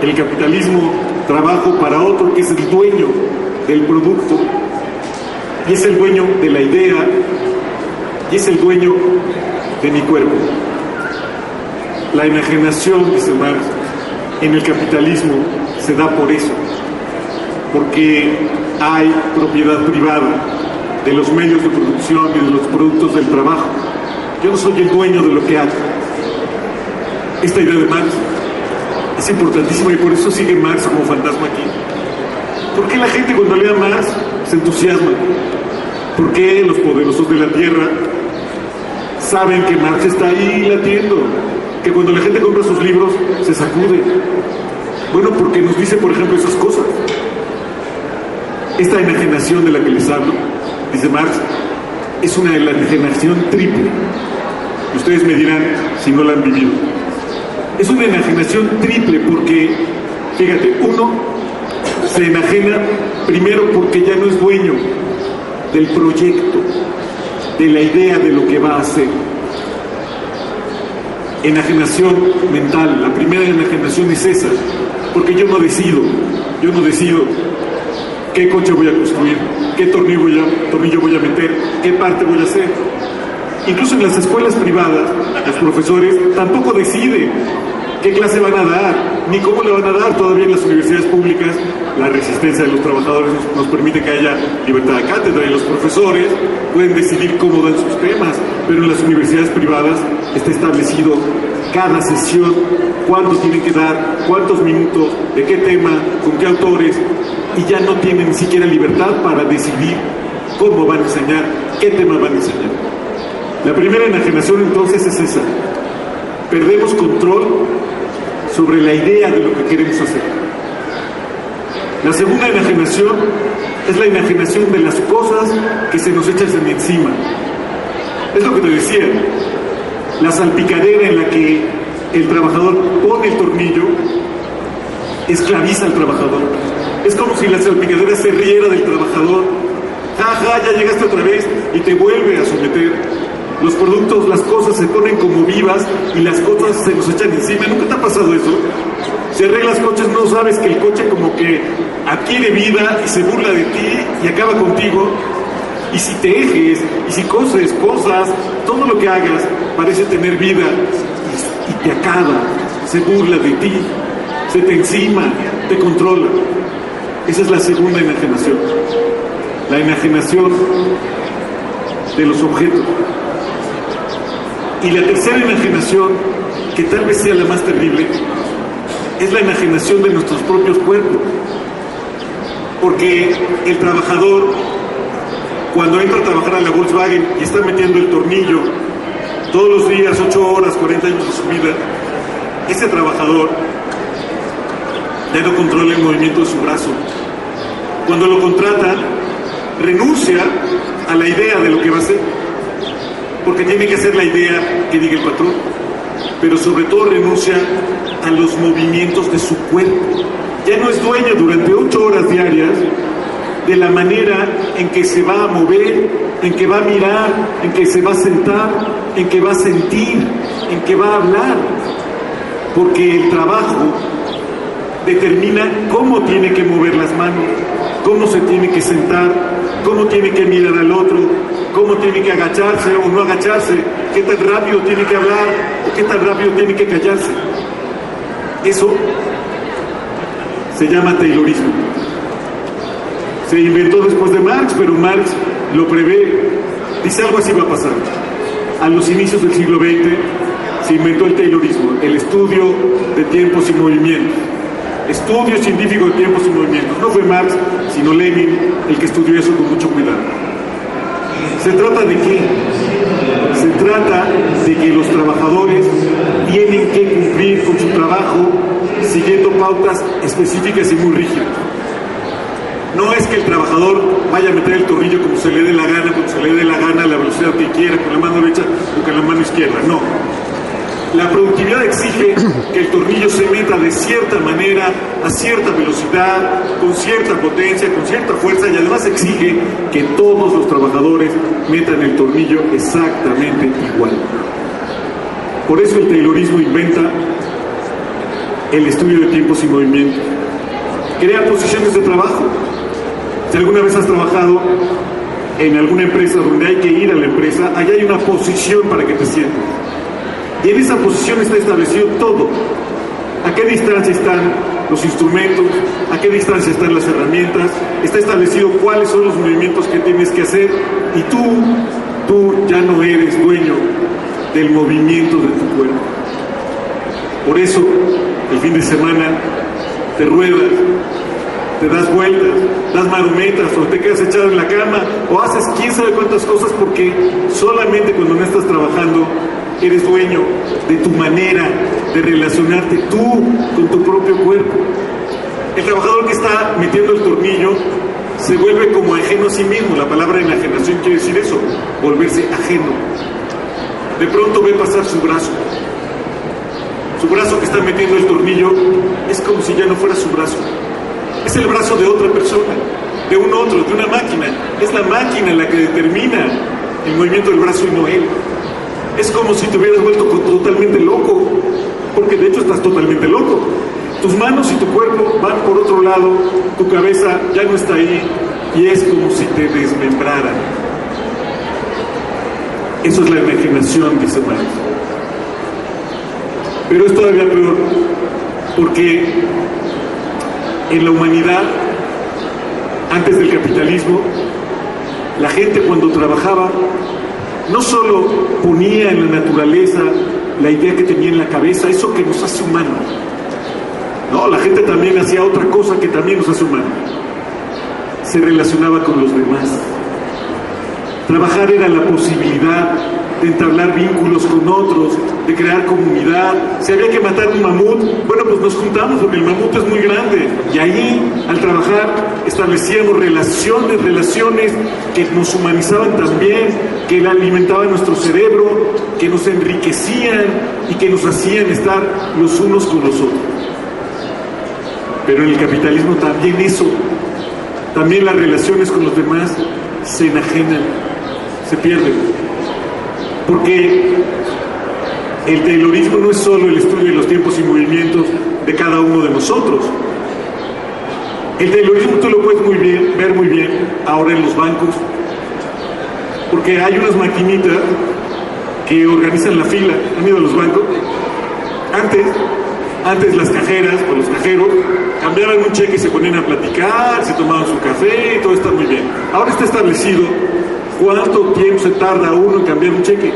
el capitalismo trabajo para otro que es el dueño del producto, y es el dueño de la idea, y es el dueño de mi cuerpo. La enajenación, dice Marx, en el capitalismo se da por eso, porque hay propiedad privada de los medios de producción y de los productos del trabajo. Yo no soy el dueño de lo que hago. Esta idea de Marx es importantísima y por eso sigue Marx como fantasma aquí. ¿Por qué la gente cuando lee a Marx se entusiasma? ¿Por qué los poderosos de la tierra saben que Marx está ahí latiendo? Que cuando la gente compra sus libros se sacude. Bueno, porque nos dice, por ejemplo, esas cosas. Esta enajenación de la que les hablo, dice Marx, es una enajenación triple. Ustedes me dirán si no la han vivido. Es una enajenación triple porque, fíjate, uno se enajena primero porque ya no es dueño del proyecto, de la idea de lo que va a hacer. Enajenación mental. La primera enajenación es esa, porque yo no decido qué coche voy a construir, qué tornillo voy a meter, qué parte voy a hacer. Incluso en las escuelas privadas, los profesores tampoco deciden qué clase van a dar, ni cómo le van a dar. Todavía en las universidades públicas, la resistencia de los trabajadores nos permite que haya libertad de cátedra y los profesores pueden decidir cómo dan sus temas, pero en las universidades privadas está establecido cada sesión, cuánto tienen que dar, cuántos minutos, de qué tema, con qué autores, y ya no tienen ni siquiera libertad para decidir cómo van a enseñar, qué tema van a enseñar. La primera enajenación entonces es esa. Perdemos control sobre la idea de lo que queremos hacer. La segunda enajenación es la enajenación de las cosas que se nos echan encima. Es lo que te decía, la salpicadera en la que el trabajador pone el tornillo esclaviza al trabajador. Es como si la salpicadera se riera del trabajador. Ja, ya llegaste otra vez, y te vuelve a someter. Los productos, las cosas se ponen como vivas y las cosas se nos echan encima. ¿Nunca te ha pasado eso? Si arreglas coches, no sabes que el coche como que adquiere vida y se burla de ti y acaba contigo. Y si tejes, y si coses cosas, todo lo que hagas parece tener vida y te acaba, se burla de ti, se te encima, te controla. Esa es la segunda enajenación. La enajenación de los objetos. Y la tercera enajenación, que tal vez sea la más terrible, es la enajenación de nuestros propios cuerpos. Porque el trabajador, cuando entra a trabajar a la Volkswagen y está metiendo el tornillo todos los días, 8 horas, 40 años de su vida, ese trabajador ya no controla el movimiento de su brazo. Cuando lo contratan, renuncia a la idea de lo que va a hacer, porque tiene que hacer la idea que diga el patrón, pero sobre todo renuncia a los movimientos de su cuerpo. Ya no es dueño durante 8 horas diarias de la manera en que se va a mover, en que va a mirar, en que se va a sentar, en que va a sentir, en que va a hablar, porque el trabajo determina cómo tiene que mover las manos, cómo se tiene que sentar, cómo tiene que mirar al otro, cómo tiene que agacharse o no agacharse, qué tan rápido tiene que hablar o qué tan rápido tiene que callarse. Eso se llama Taylorismo. Se inventó después de Marx, pero Marx lo prevé. Dice algo así va a pasar. A los inicios del siglo XX se inventó el Taylorismo, el estudio de tiempos y movimientos. Estudio científico de tiempos y movimientos. No fue Marx, sino Lenin el que estudió eso con mucho cuidado. ¿Se trata de qué? Se trata de que los trabajadores tienen que cumplir con su trabajo siguiendo pautas específicas y muy rígidas. No es que el trabajador vaya a meter el tornillo como se le dé la gana, cuando se le dé la gana, a la velocidad que quiera, con la mano derecha o con la mano izquierda. No. La productividad exige que el tornillo se meta de cierta manera, a cierta velocidad, con cierta potencia, con cierta fuerza, y además exige que todos los trabajadores metan el tornillo exactamente igual. Por eso el Taylorismo inventa el estudio de tiempos y movimientos. Crea posiciones de trabajo. Si alguna vez has trabajado en alguna empresa donde hay que ir a la empresa, allá hay una posición para que te sientes. Y en esa posición está establecido todo. ¿A qué distancia están los instrumentos? ¿A qué distancia están las herramientas? Está establecido cuáles son los movimientos que tienes que hacer. Y tú ya no eres dueño del movimiento de tu cuerpo. Por eso, el fin de semana te ruedas, te das vueltas, das marometas, o te quedas echado en la cama, o haces quién sabe cuántas cosas, porque solamente cuando no estás trabajando eres dueño de tu manera de relacionarte tú con tu propio cuerpo. El trabajador que está metiendo el tornillo se vuelve como ajeno a sí mismo. La palabra enajenación quiere decir eso, volverse ajeno. De pronto ve pasar su brazo que está metiendo el tornillo, es como si ya no fuera su brazo. Es el brazo de otra persona, de un otro, de una máquina. Es la máquina la que determina el movimiento del brazo y no él. Es como si te hubieras vuelto totalmente loco, porque de hecho estás totalmente loco. Tus manos y tu cuerpo van por otro lado, tu cabeza ya no está ahí, y es como si te desmembraran. Eso es la enajenación, dice Marx. Pero es todavía peor, porque en la humanidad, antes del capitalismo, la gente cuando trabajaba no solo ponía en la naturaleza la idea que tenía en la cabeza, eso que nos hace humanos. No, la gente también hacía otra cosa que también nos hace humanos. Se relacionaba con los demás. Trabajar era la posibilidad de entablar vínculos con otros, de crear comunidad. Si había que matar un mamut, bueno, pues nos juntamos porque el mamut es muy grande. Y ahí, al trabajar, establecíamos relaciones que nos humanizaban también, que alimentaban nuestro cerebro, que nos enriquecían y que nos hacían estar los unos con los otros. Pero en el capitalismo también eso, también las relaciones con los demás se enajenan, se pierden. Porque el taylorismo no es solo el estudio de los tiempos y movimientos de cada uno de nosotros. El taylorismo tú lo puedes ver muy bien ahora en los bancos, porque hay unas maquinitas que organizan la fila. ¿Han ido a los bancos? Antes las cajeras o los cajeros cambiaban un cheque y se ponían a platicar, se tomaban su café y todo está muy bien. Ahora está establecido cuánto tiempo se tarda uno en cambiar un cheque.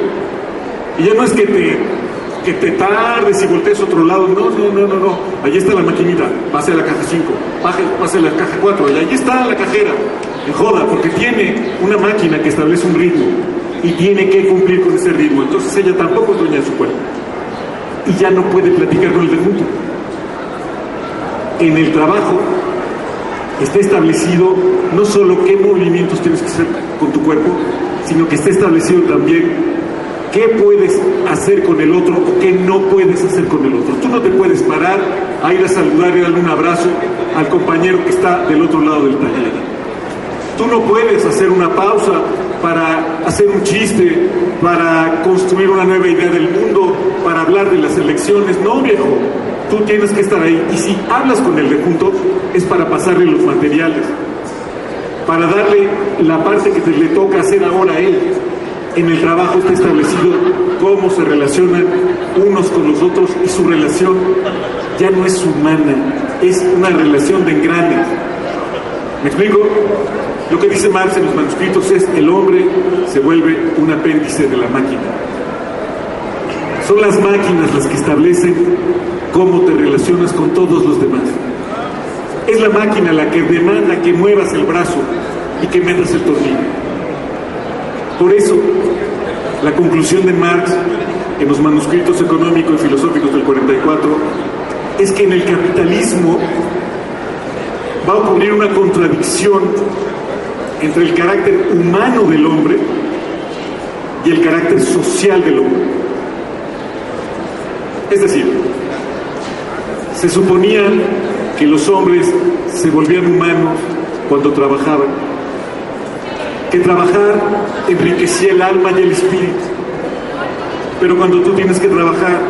Y ya no es que te tardes y voltees a otro lado. No. Allí está la maquinita. Pase a la caja 5, pase a la caja 4. Y allí está la cajera. En joda, porque tiene una máquina que establece un ritmo y tiene que cumplir con ese ritmo. Entonces ella tampoco es dueña de su cuerpo. Y ya no puede platicar con el del mundo. En el trabajo está establecido no solo qué movimientos tienes que hacer con tu cuerpo, sino que está establecido también qué puedes hacer con el otro o qué no puedes hacer con el otro. Tú no te puedes parar a ir a saludar y darle un abrazo al compañero que está del otro lado del taller. Tú no puedes hacer una pausa para hacer un chiste, para construir una nueva idea del mundo, para hablar de las elecciones. No, viejo, tú tienes que estar ahí. Y si hablas con el de junto, es para pasarle los materiales, para darle la parte que le toca hacer ahora a él. En el trabajo está establecido cómo se relacionan unos con los otros, y su relación ya no es humana, es una relación de engranes. ¿Me explico? Lo que dice Marx en los manuscritos es: el hombre se vuelve un apéndice de la máquina. Son las máquinas las que establecen cómo te relacionas con todos los demás. Es la máquina la que demanda que muevas el brazo y que metas el tornillo. Por eso, la conclusión de Marx en los manuscritos económicos y filosóficos del 44 es que en el capitalismo va a ocurrir una contradicción entre el carácter humano del hombre y el carácter social del hombre. Es decir, se suponía que los hombres se volvían humanos cuando trabajaban, que trabajar enriquecía el alma y el espíritu. Pero cuando tú tienes que trabajar,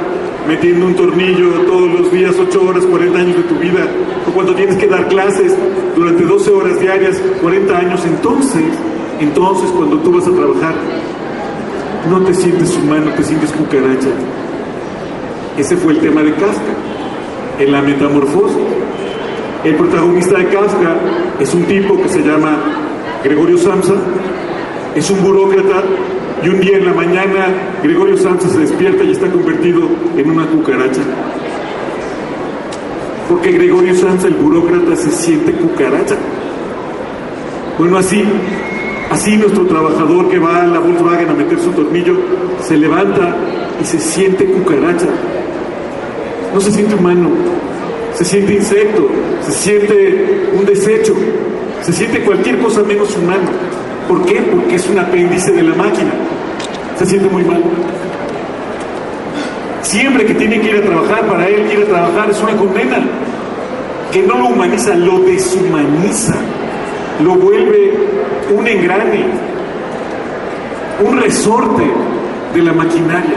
metiendo un tornillo todos los días, 8 horas, 40 años de tu vida, o cuando tienes que dar clases durante 12 horas diarias, 40 años, entonces cuando tú vas a trabajar, no te sientes humano, te sientes cucaracha. Ese fue el tema de Kafka, en la metamorfosis. El protagonista de Kafka es un tipo que se llama Gregorio Samsa, es un burócrata, y un día en la mañana Gregorio Samsa se despierta y está convertido en una cucaracha. Porque Gregorio Samsa, el burócrata, se siente cucaracha. Bueno, así nuestro trabajador que va a la Volkswagen a meter su tornillo, se levanta y se siente cucaracha. No se siente humano, se siente insecto, se siente un desecho, se siente cualquier cosa menos humano. ¿Por qué? Porque es un apéndice de la máquina. Se siente muy mal. Siempre que tiene que ir a trabajar, para él ir a trabajar es una condena. Que no lo humaniza, lo deshumaniza. Lo vuelve un engrane, un resorte de la maquinaria.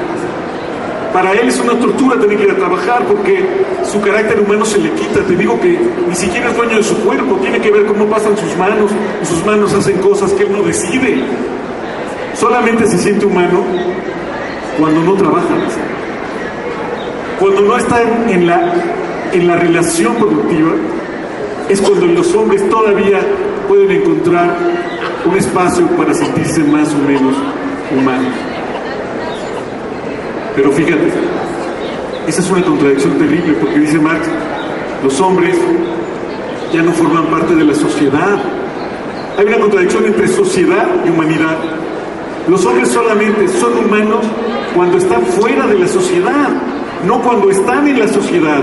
Para él es una tortura tener que ir a trabajar porque su carácter humano se le quita. Te digo que ni siquiera es dueño de su cuerpo, tiene que ver cómo pasan sus manos, y sus manos hacen cosas que él no decide. Solamente se siente humano cuando no trabaja, cuando no está en la relación productiva. Es cuando los hombres todavía pueden encontrar un espacio para sentirse más o menos humanos. Pero fíjate, esa es una contradicción terrible, porque dice Marx, los hombres ya no forman parte de la sociedad. Hay una contradicción entre sociedad y humanidad. Los hombres solamente son humanos cuando están fuera de la sociedad, no cuando están en la sociedad.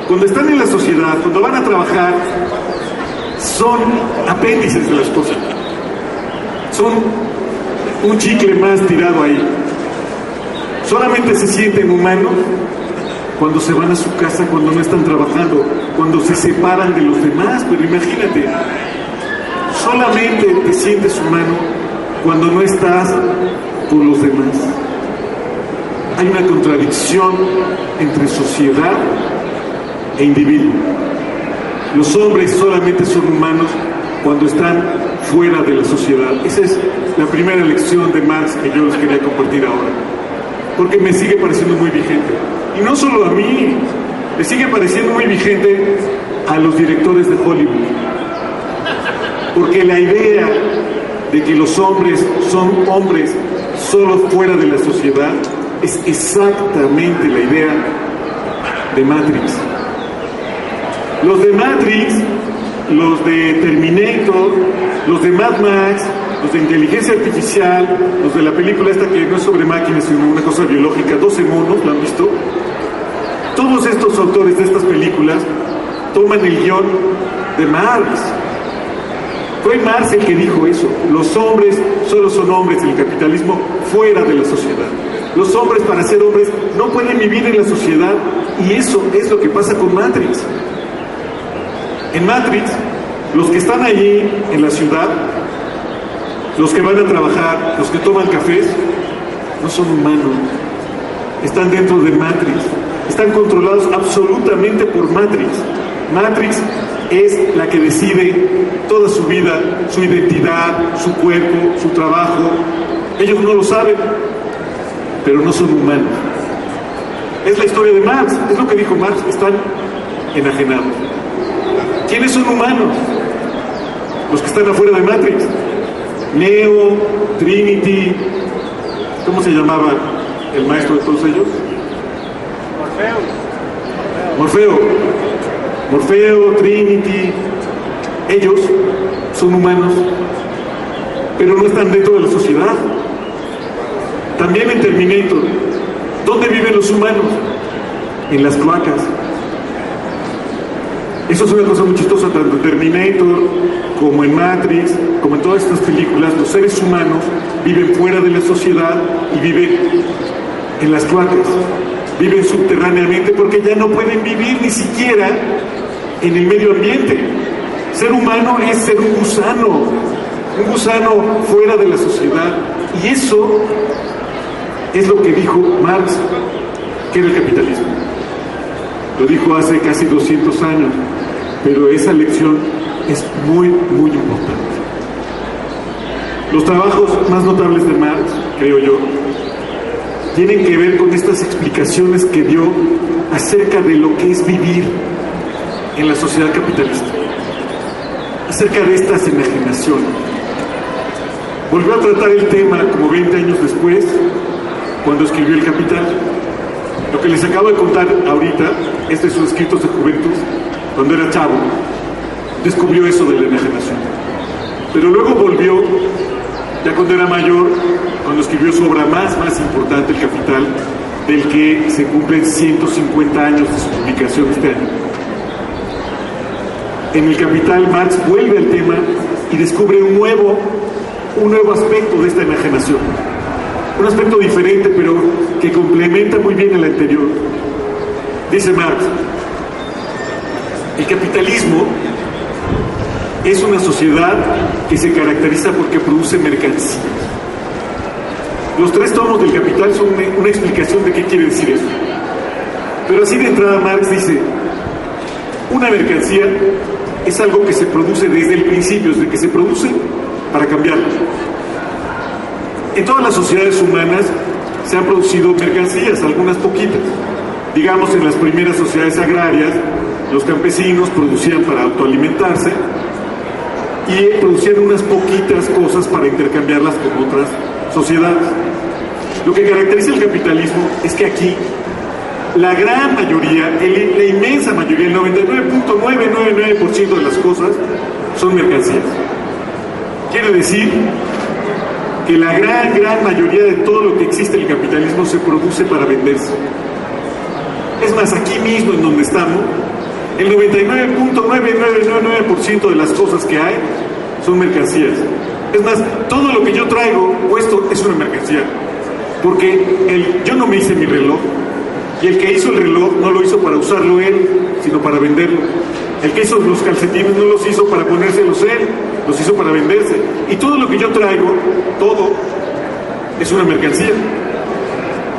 Cuando están en la sociedad, cuando van a trabajar, son apéndices de las cosas. Son un chicle más tirado ahí. Solamente se sienten humanos cuando se van a su casa, cuando no están trabajando, cuando se separan de los demás. Pero imagínate, solamente te sientes humano cuando no estás con los demás. Hay una contradicción entre sociedad e individuo. Los hombres solamente son humanos cuando están fuera de la sociedad. Esa es la primera lección de Marx que yo les quería compartir ahora, porque me sigue pareciendo muy vigente. Y no solo a mí, me sigue pareciendo muy vigente a los directores de Hollywood. Porque la idea de que los hombres son hombres solo fuera de la sociedad es exactamente la idea de Matrix. Los de Matrix, los de Terminator, los de Mad Max, los de inteligencia artificial, los de la película esta que no es sobre máquinas sino una cosa biológica, 12 monos, ¿lo han visto? Todos estos autores de estas películas toman el guión de Marx. Fue Marx el que dijo eso. Los hombres solo son hombres en el capitalismo fuera de la sociedad. Los hombres, para ser hombres, no pueden vivir en la sociedad, y eso es lo que pasa con Matrix. En Matrix, los que están allí en la ciudad, los que van a trabajar, los que toman cafés, no son humanos. Están dentro de Matrix. Están controlados absolutamente por Matrix. Matrix es la que decide toda su vida, su identidad, su cuerpo, su trabajo. Ellos no lo saben, pero no son humanos. Es la historia de Marx, es lo que dijo Marx, están enajenados. ¿Quiénes son humanos? Los que están afuera de Matrix. Neo, Trinity, ¿cómo se llamaba el maestro de todos ellos? Morfeo, Trinity. Ellos son humanos, pero no están dentro de la sociedad. También en Terminator, ¿dónde viven los humanos? En las cloacas. Eso es una cosa muy chistosa, tanto en Terminator como en Matrix, como en todas estas películas. Los seres humanos viven fuera de la sociedad y viven en las cloacas, viven subterráneamente porque ya no pueden vivir ni siquiera en el medio ambiente. Ser humano es ser un gusano fuera de la sociedad, y eso es lo que dijo Marx. ¿Qué era el capitalismo? Lo dijo hace casi 200 años, pero esa lección es muy, muy importante. Los trabajos más notables de Marx, creo yo, tienen que ver con estas explicaciones que dio acerca de lo que es vivir en la sociedad capitalista, acerca de estas enajenaciones. Volvió a tratar el tema como 20 años después, cuando escribió El Capital. Lo que les acabo de contar ahorita, este es sus escritos de juventud, cuando era chavo, descubrió eso de la enajenación. Pero luego volvió, ya cuando era mayor, cuando escribió su obra más importante, El Capital, del que se cumplen 150 años de su publicación este año. En El Capital, Marx vuelve al tema y descubre un nuevo aspecto de esta enajenación. Un aspecto diferente, pero que complementa muy bien el anterior. Dice Marx, el capitalismo es una sociedad que se caracteriza porque produce mercancías. Los 3 tomos del Capital son una explicación de qué quiere decir eso. Pero así de entrada Marx dice, una mercancía es algo que se produce desde el principio, desde que se produce para cambiarlo. En todas las sociedades humanas se han producido mercancías, algunas poquitas. Digamos, en las primeras sociedades agrarias, los campesinos producían para autoalimentarse y producían unas poquitas cosas para intercambiarlas con otras sociedades. Lo que caracteriza el capitalismo es que aquí la gran mayoría, la inmensa mayoría, el 99.999% de las cosas son mercancías. Quiere decir que la gran mayoría de todo lo que existe en el capitalismo se produce para venderse. Es más, aquí mismo en donde estamos, el 99.9999% de las cosas que hay son mercancías. Es más, todo lo que yo traigo puesto es una mercancía. Porque yo no me hice mi reloj, y el que hizo el reloj no lo hizo para usarlo él, sino para venderlo. El que hizo los calcetines no los hizo para ponérselos él, los hizo para venderse. Y todo lo que yo traigo, todo, es una mercancía.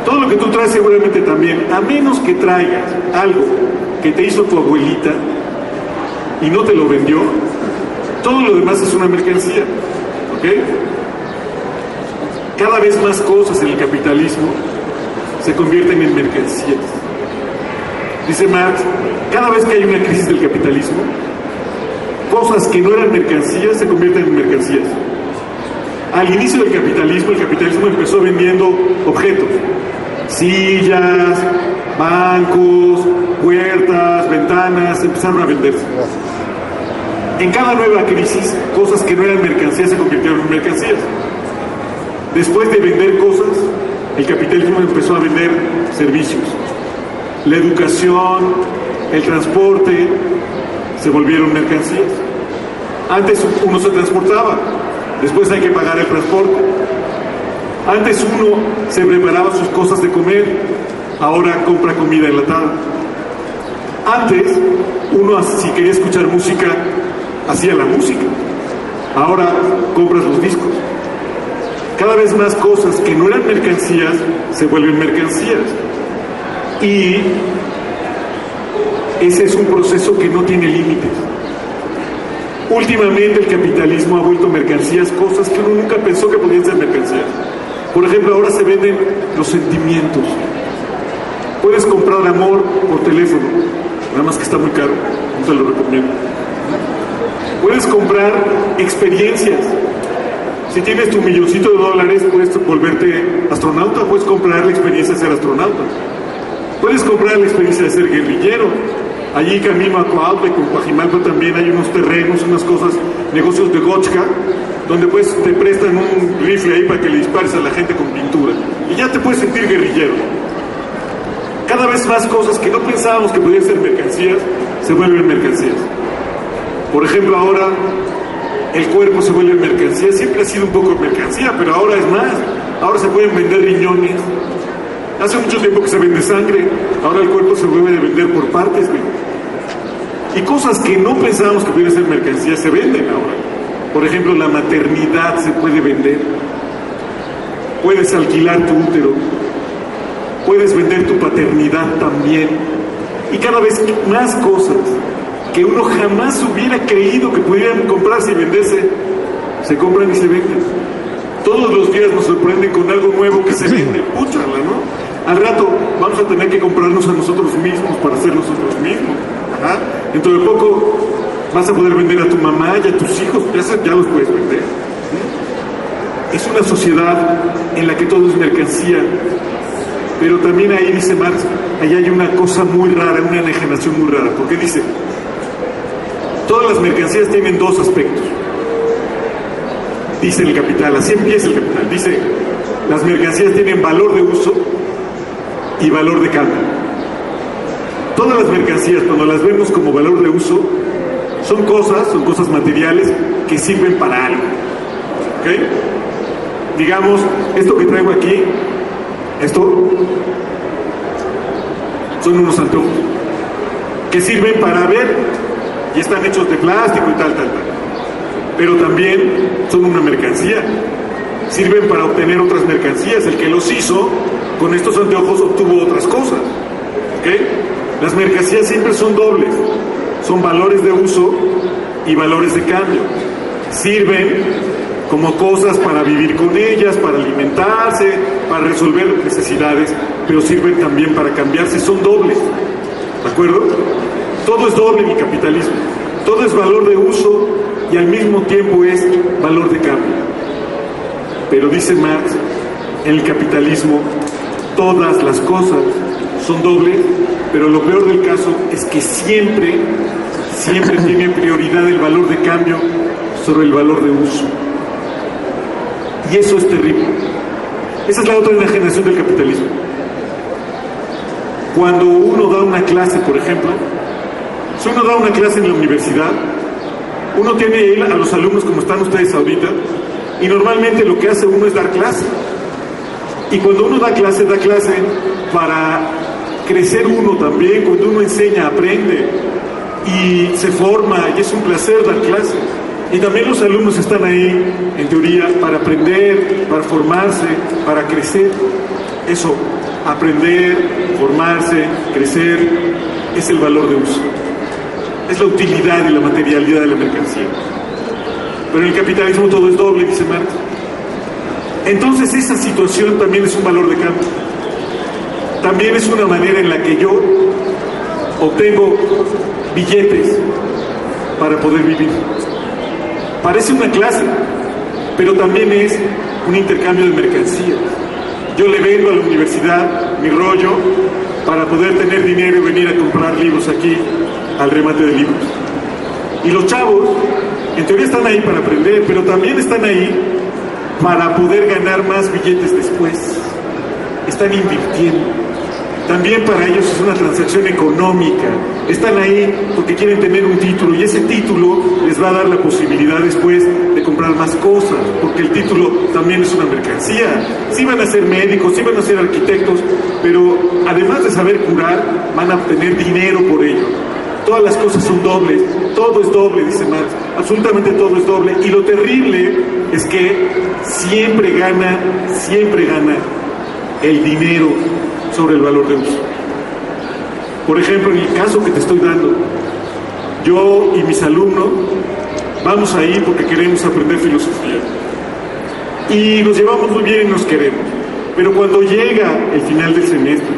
Todo lo que tú traes seguramente también, a menos que traigas algo que te hizo tu abuelita y no te lo vendió, todo lo demás es una mercancía. ¿Ok? Cada vez más cosas en el capitalismo se convierten en mercancías. Dice Marx, cada vez que hay una crisis del capitalismo, cosas que no eran mercancías se convierten en mercancías. Al inicio del capitalismo, el capitalismo empezó vendiendo objetos, sillas, bancos, puertas, ventanas, empezaron a venderse. En cada nueva crisis, cosas que no eran mercancías se convirtieron en mercancías. Después de vender cosas, el capitalismo empezó a vender servicios. La educación, el transporte, se volvieron mercancías. Antes uno se transportaba, después hay que pagar el transporte. Antes uno se preparaba sus cosas de comer, ahora compra comida enlatada. Antes uno, si quería escuchar música, hacía la música, ahora compras los discos. Cada vez más cosas que no eran mercancías se vuelven mercancías. Y ese es un proceso que no tiene límites. Últimamente el capitalismo ha vuelto mercancías cosas que uno nunca pensó que podían ser mercancías. Por ejemplo, ahora se venden los sentimientos. Puedes comprar amor por teléfono, nada más que está muy caro, no te lo recomiendo. Puedes comprar experiencias. Si tienes tu $1,000,000, puedes volverte astronauta, puedes comprar la experiencia de ser astronauta. Puedes comprar la experiencia de ser guerrillero. Allí camino a Coautla, con Coajimalpa también hay unos terrenos, unas cosas, negocios de Gochka, donde pues te prestan un rifle ahí para que le dispares a la gente con pintura. Y ya te puedes sentir guerrillero. Cada vez más cosas que no pensábamos que podían ser mercancías, se vuelven mercancías. Por ejemplo, ahora el cuerpo se vuelve mercancía. Siempre ha sido un poco mercancía, pero ahora es más. Ahora se pueden vender riñones. Hace mucho tiempo que se vende sangre, ahora el cuerpo se vuelve a vender por partes, güey. Y cosas que no pensábamos que pudieran ser mercancías se venden ahora. Por ejemplo, la maternidad se puede vender. Puedes alquilar tu útero. puedes vender tu paternidad también. Y cada vez más cosas que uno jamás hubiera creído que pudieran comprarse y venderse, se compran y se venden. Todos los días nos sorprenden con algo nuevo que se vende. Púchala, ¿no? Al rato vamos a tener que comprarnos a nosotros mismos para ser nosotros mismos. Ajá. Dentro de poco vas a poder vender a tu mamá y a tus hijos, ya los puedes vender. Es una sociedad en la que todo es mercancía, pero también ahí dice Marx, ahí hay una cosa muy rara, una enajenación muy rara, porque dice, todas las mercancías tienen dos aspectos. Dice el Capital, así empieza el Capital, dice, las mercancías tienen valor de uso y valor de cambio. Todas las mercancías, cuando las vemos como valor de uso, son cosas materiales que sirven para algo. ¿Ok? Digamos, esto que traigo aquí, esto son unos anteojos que sirven para ver y están hechos de plástico y tal. Pero también son una mercancía, sirven para obtener otras mercancías. El que los hizo con estos anteojos obtuvo otras cosas. ¿Okay? Las mercancías siempre son dobles, son valores de uso y valores de cambio. Sirven como cosas para vivir con ellas, para alimentarse, para resolver necesidades, pero sirven también para cambiarse, son dobles. ¿De acuerdo? Todo es doble en el capitalismo, todo es valor de uso y al mismo tiempo es valor de cambio. Pero dice Marx, en el capitalismo todas las cosas son dobles, pero lo peor del caso es que siempre tiene prioridad el valor de cambio sobre el valor de uso. Y eso es terrible. Esa es la otra enajenación del capitalismo. Cuando uno da una clase, por ejemplo, si uno da una clase en la universidad, uno tiene ahí a los alumnos como están ustedes ahorita, y normalmente lo que hace uno es dar clase. Y cuando uno da clase para crecer uno también. Cuando uno enseña, aprende y se forma, y es un placer dar clase. Y también los alumnos están ahí, en teoría, para aprender, para formarse, para crecer. Eso, aprender, formarse, crecer, es el valor de uso. Es la utilidad y la materialidad de la mercancía. Pero en el capitalismo todo es doble, dice Marx. Entonces esa situación también es un valor de cambio. También es una manera en la que yo obtengo billetes para poder vivir. Parece una clase, pero también es un intercambio de mercancías. Yo le vendo a la universidad mi rollo para poder tener dinero y venir a comprar libros aquí al remate de libros. Y los chavos, en teoría están ahí para aprender, pero también están ahí para poder ganar más billetes después. Están invirtiendo. También para ellos es una transacción económica. Están ahí porque quieren tener un título y ese título les va a dar la posibilidad después de comprar más cosas, porque el título también es una mercancía. Sí van a ser médicos, sí van a ser arquitectos, pero además de saber curar, van a obtener dinero por ello. Todas las cosas son dobles, todo es doble, dice Marx, absolutamente todo es doble. Y lo terrible es que siempre gana el dinero sobre el valor de uso. Por ejemplo, en el caso que te estoy dando, yo y mis alumnos vamos ahí porque queremos aprender filosofía y nos llevamos muy bien y nos queremos, pero cuando llega el final del semestre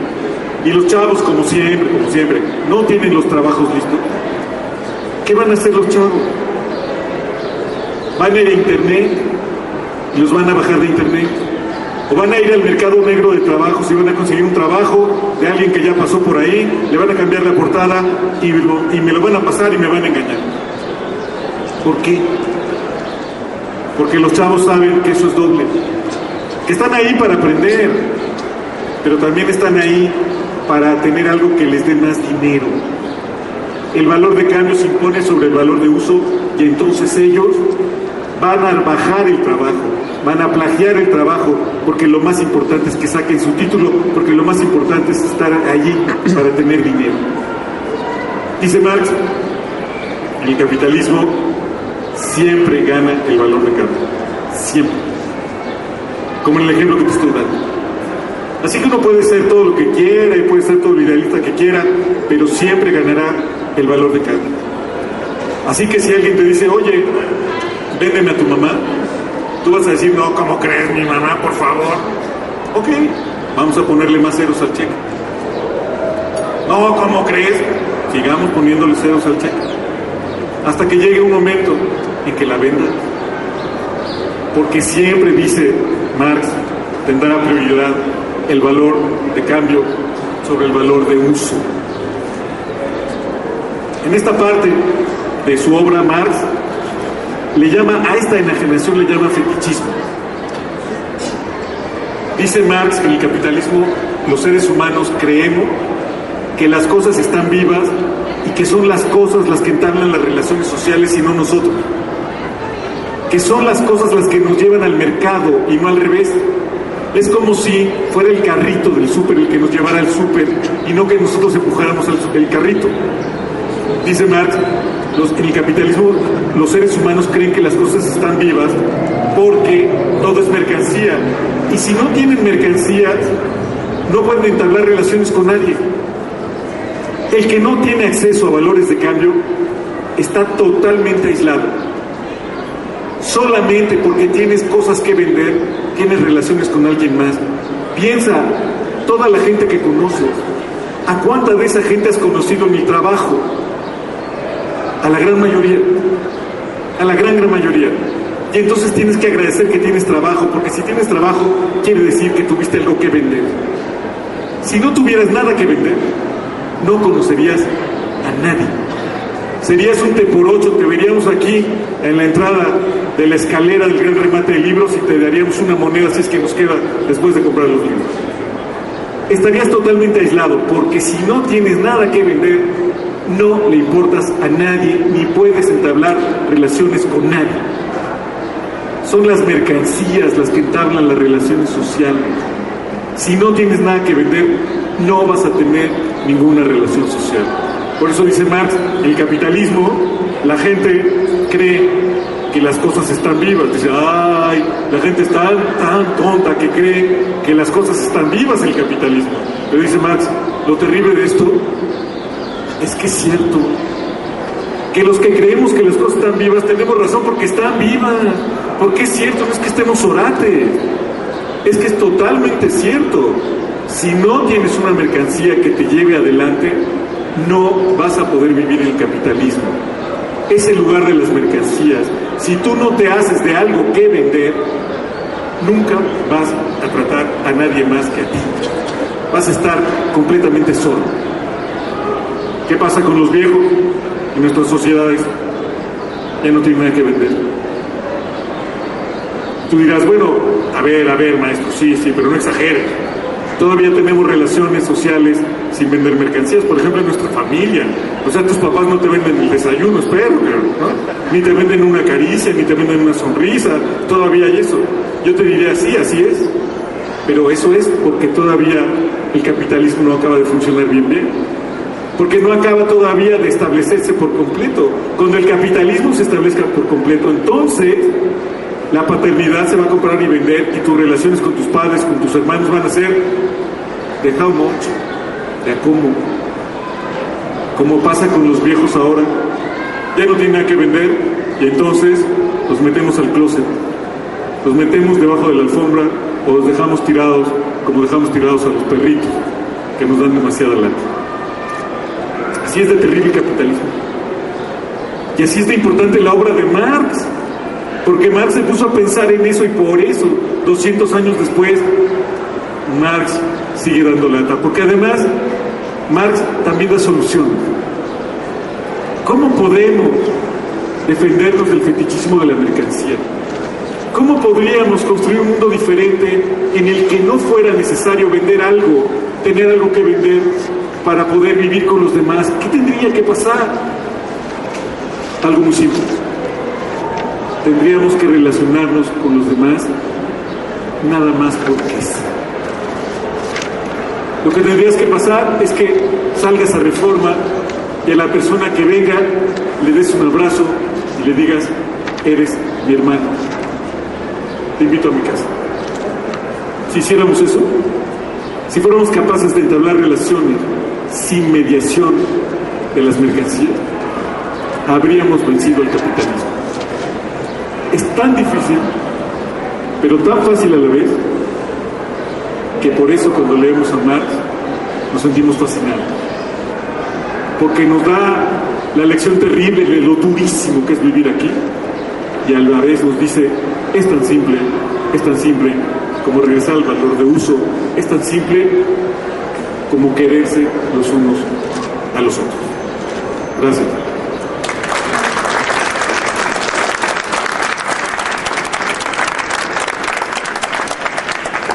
y los chavos como siempre no tienen los trabajos listos, ¿qué van a hacer los chavos? Van a ir a internet y los van a bajar de internet, o van a ir al mercado negro de trabajos y van a conseguir un trabajo de alguien que ya pasó por ahí, le van a cambiar la portada y me lo van a pasar y me van a engañar. ¿Por qué? Porque los chavos saben que eso es doble, que están ahí para aprender, pero también están ahí para tener algo que les dé más dinero. El valor de cambio se impone sobre el valor de uso y entonces ellos van a bajar el trabajo, van a plagiar el trabajo, porque lo más importante es que saquen su título, porque lo más importante es estar allí para tener dinero. Dice Marx, en el capitalismo siempre gana el valor de cambio, siempre. Como en el ejemplo que te estoy dando. Así que uno puede ser todo lo que quiera y puede ser todo lo idealista que quiera, pero siempre ganará el valor de cambio. Así que si alguien te dice, oye, véndeme a tu mamá, tú vas a decir, no, ¿cómo crees, mi mamá, por favor? Ok, vamos a ponerle más ceros al cheque. No, ¿cómo crees? Sigamos poniéndole ceros al cheque. Hasta que llegue un momento en que la venda. Porque siempre, dice Marx, tendrá prioridad el valor de cambio sobre el valor de uso. En esta parte de su obra, Marx le llama, a esta enajenación le llama fetichismo. Dice Marx que en el capitalismo los seres humanos creemos que las cosas están vivas y que son las cosas las que entablan las relaciones sociales y no nosotros. Que son las cosas las que nos llevan al mercado y no al revés. Es como si fuera el carrito del súper el que nos llevara al súper y no que nosotros empujáramos el carrito. Dice Marx, en el capitalismo los seres humanos creen que las cosas están vivas porque todo es mercancía. Y si no tienen mercancías, no pueden entablar relaciones con nadie. El que no tiene acceso a valores de cambio está totalmente aislado. Solamente porque tienes cosas que vender, tienes relaciones con alguien más. Piensa, toda la gente que conoces, ¿a cuánta de esa gente has conocido en el trabajo? A la gran mayoría, a la gran mayoría. Y entonces tienes que agradecer que tienes trabajo, porque si tienes trabajo, quiere decir que tuviste algo que vender. Si no tuvieras nada que vender, no conocerías a nadie. Serías un T por 8, te veríamos aquí en la entrada de la escalera del gran remate de libros y te daríamos una moneda si es que nos queda después de comprar los libros. Estarías totalmente aislado, porque si no tienes nada que vender, no le importas a nadie, ni puedes entablar relaciones con nadie. Son las mercancías las que entablan las relaciones sociales. Si no tienes nada que vender, no vas a tener ninguna relación social. Por eso dice Marx, el capitalismo, la gente cree que las cosas están vivas. Dice, ay, la gente es tan tonta que cree que las cosas están vivas en el capitalismo. Pero dice Marx, lo terrible de esto es que es cierto. Que los que creemos que las cosas están vivas tenemos razón porque están vivas. Porque es cierto, no es que estemos orates. Es que es totalmente cierto. Si no tienes una mercancía que te lleve adelante, no vas a poder vivir en el capitalismo. Es el lugar de las mercancías. Si tú no te haces de algo que vender, nunca vas a tratar a nadie más que a ti. Vas a estar completamente solo. ¿Qué pasa con los viejos en nuestras sociedades? Ya no tienen nada que vender. Tú dirás, bueno, a ver, maestro, sí, pero no exageres. Todavía tenemos relaciones sociales sin vender mercancías, por ejemplo, en nuestra familia. O sea, tus papás no te venden el desayuno, espero, ¿no? Ni te venden una caricia, ni te venden una sonrisa. Todavía hay eso. Yo te diría, sí, así es. Pero eso es porque todavía el capitalismo no acaba de funcionar bien. Porque no acaba todavía de establecerse por completo. Cuando el capitalismo se establezca por completo, entonces la paternidad se va a comprar y vender, y tus relaciones con tus padres, con tus hermanos van a ser de how much, de a cómo. Como pasa con los viejos ahora, ya no tienen nada que vender, y entonces los metemos al closet, los metemos debajo de la alfombra, o los dejamos tirados, como dejamos tirados a los perritos, que nos dan demasiada lata. Así es de terrible el capitalismo. Y así es de importante la obra de Marx. Porque Marx se puso a pensar en eso y por eso, 200 años después, Marx sigue dando lata. Porque además, Marx también da solución. ¿Cómo podemos defendernos del fetichismo de la mercancía? ¿Cómo podríamos construir un mundo diferente en el que no fuera necesario vender algo, tener algo que vender para poder vivir con los demás? ¿Qué tendría que pasar? Algo muy simple. Tendríamos que relacionarnos con los demás nada más porque sí. Lo que tendrías que pasar es que salgas a Reforma y a la persona que venga le des un abrazo y le digas, eres mi hermano, te invito a mi casa. Si hiciéramos eso, Si fuéramos capaces de entablar relaciones sin mediación de las mercancías, habríamos vencido al capitalismo. Es tan difícil, pero tan fácil a la vez, que por eso cuando leemos a Marx nos sentimos fascinados, porque nos da la lección terrible de lo durísimo que es vivir aquí, y a la vez nos dice, es tan simple como regresar al valor de uso, es tan simple como quererse los unos a los otros. Gracias.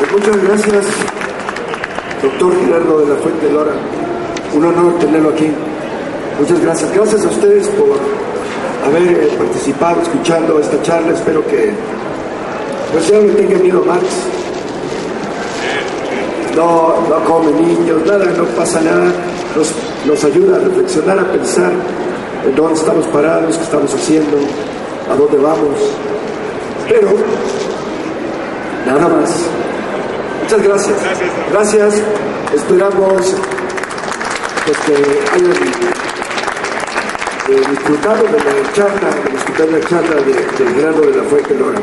Muchas gracias, doctor Gerardo de la Fuente Lora. Un honor tenerlo aquí. Muchas gracias. Gracias a ustedes por haber participado, escuchando esta charla. Espero que pues ya no le tengan miedo a Marx. No come niños, nada, no pasa nada. Nos ayuda a reflexionar, a pensar en dónde estamos parados, qué estamos haciendo, a dónde vamos. Pero nada más. Muchas gracias. Gracias. Esperamos pues, que hayan disfrutado de la charla, de Gerardo de la Fuente Lora.